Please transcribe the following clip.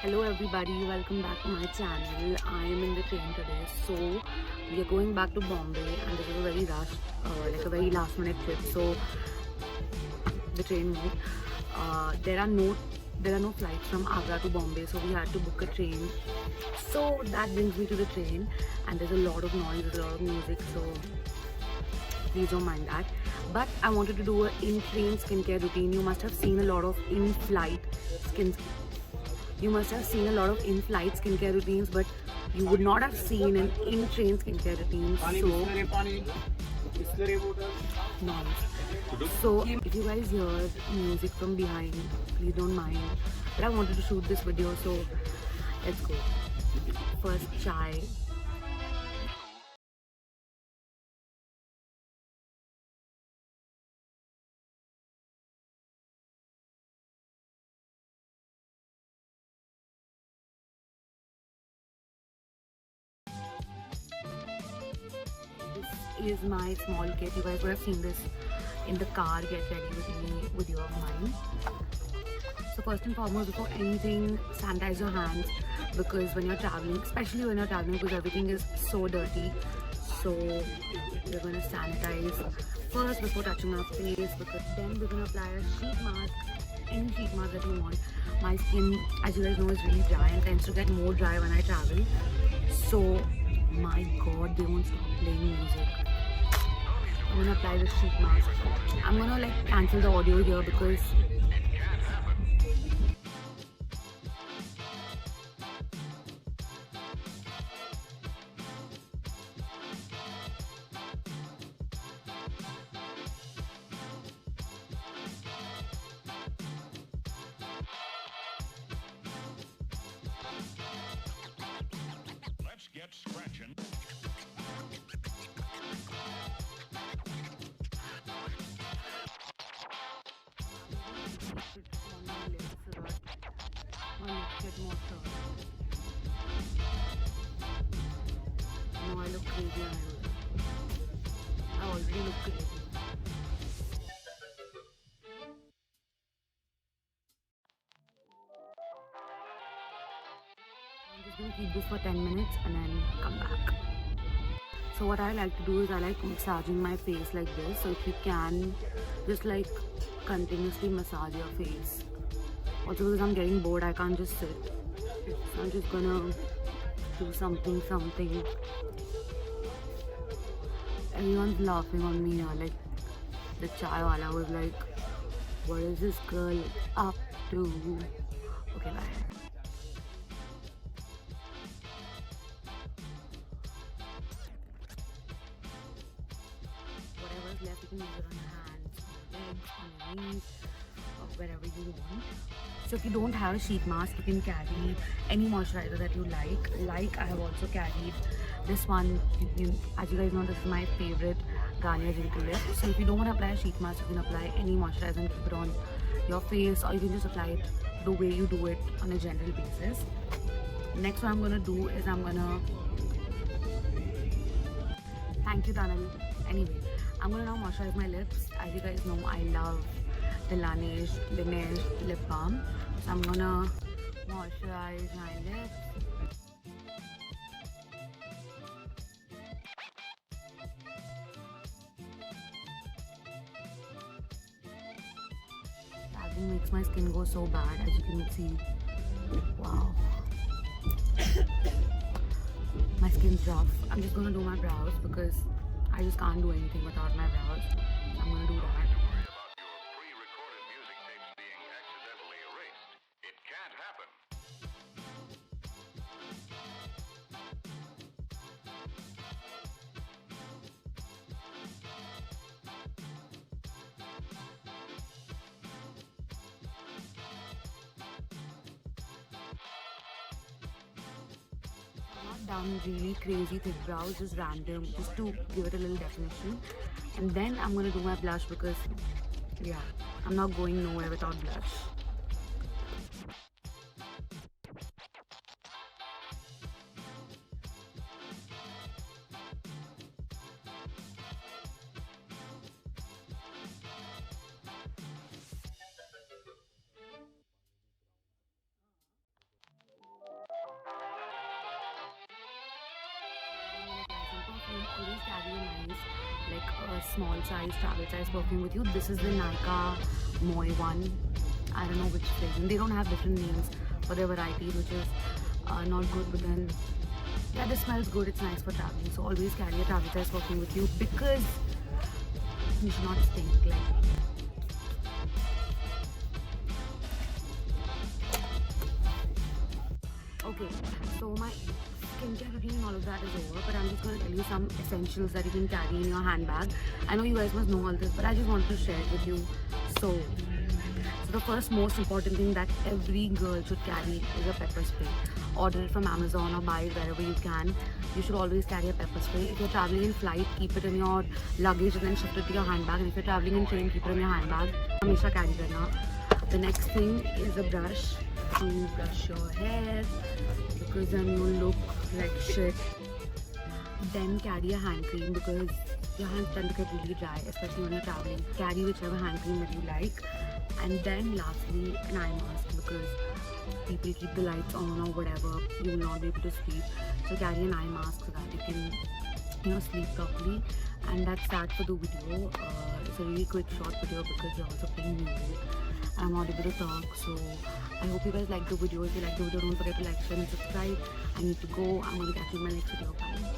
Hello everybody, welcome back to my channel. I am in the train today, so we are going back to Bombay, and this is a very last minute trip. So the train moved. There are no flights from Agra to Bombay, so we had to book a train. So that brings me to the train, and there's a lot of noise, there's a lot of music, so please don't mind that. But I wanted to do an in-train skincare routine. You must have seen a lot of skin you must have seen a lot of in-flight skincare routines, but you would not have seen an in-train skincare routine. So if you guys hear music from behind, please don't mind. But I wanted to shoot this video, so let's go. First, chai. This is my small kit. You guys would have seen this in the car. Get ready with me video of mine. So first and foremost, before anything, sanitize your hands, because when you're traveling, especially when you're traveling, because everything is so dirty. So we're gonna sanitize first before touching our face, because then we're gonna apply a sheet mask, any sheet mask that you want. My skin, as you guys know, is really dry and tends to get more dry when I travel. So my god, they won't stop playing music. I'm gonna apply the sheet mask. I'm gonna like cancel the audio here because Let's get scratching. on my lips so that my lips get more soft. No, I look crazy when I do that. I already look crazy. I'm just gonna keep this for 10 minutes and then come back. So what I like to do is I like massaging my face like this. So if you can, just like continuously massage your face. Also because I'm getting bored, I can't just sit. So I'm just gonna do something. Everyone's laughing on me here. Like the chai wala was like, what is this girl up to? Okay, bye. Whatever's left, you can use it on your hands, on your legs, on your knees, or wherever you want. So if you don't have a sheet mask, you can carry any moisturizer that you like. Like I have also carried this one. As you guys know, this is my favorite Garnier Wrinkle Lift. So if you don't want to apply a sheet mask, you can apply any moisturizer and keep it on your face, or you can just apply it the way you do it on a general basis. Next, what I'm gonna do is thank you, Tanali. Anyway, I'm gonna now moisturize my lips. As you guys know, I love the Laneige lip balm. So I'm gonna moisturize my lips. Traveling makes my skin go so bad, as you can see. Wow. My skin's rough. I'm just gonna do my brows because I just can't do anything without my brows. So I'm gonna do that. Worry about your pre-recorded music tapes being accidentally erased. It can't happen. Not done really crazy thick brows, just random, just to give it a little definition. And then I'm gonna do my blush because, yeah, I'm not going nowhere without blush. nice, like a small size, travel size perfume with you. This is the Nykaa Moi one. I don't know which flavor. They don't have different names for their varieties, which is not good. But then, yeah, this smells good. It's nice for traveling. So always carry a travel size perfume with you because you should not stink like. Okay, so my skincare routine and all of that is over, but I'm just going to tell you some essentials that you can carry in your handbag. I know you guys must know all this, but I just wanted to share it with you. So the first most important thing that every girl should carry is a pepper spray. Order it from Amazon or buy it wherever you can. You should always carry a pepper spray. If you're traveling in flight, keep it in your luggage and then shift it to your handbag. And if you're traveling in train, keep it in your handbag. Hamesha carry karna. The next thing is a brush to brush your hair because then you look like shit. Then carry a hand cream because your hands tend to get really dry, especially when you're traveling. Carry whichever hand cream that you like. And then lastly, an eye mask because people keep the lights on or whatever, you will not be able to sleep. So carry an eye mask so that you can, sleep properly. And that's that for the video. It's a really quick short video because you're also playing music. I'm not able to talk, so I hope you guys like the video. If you like the video, don't forget to like, share, and subscribe. I need to go. I'm going to catch you in my next video. Bye.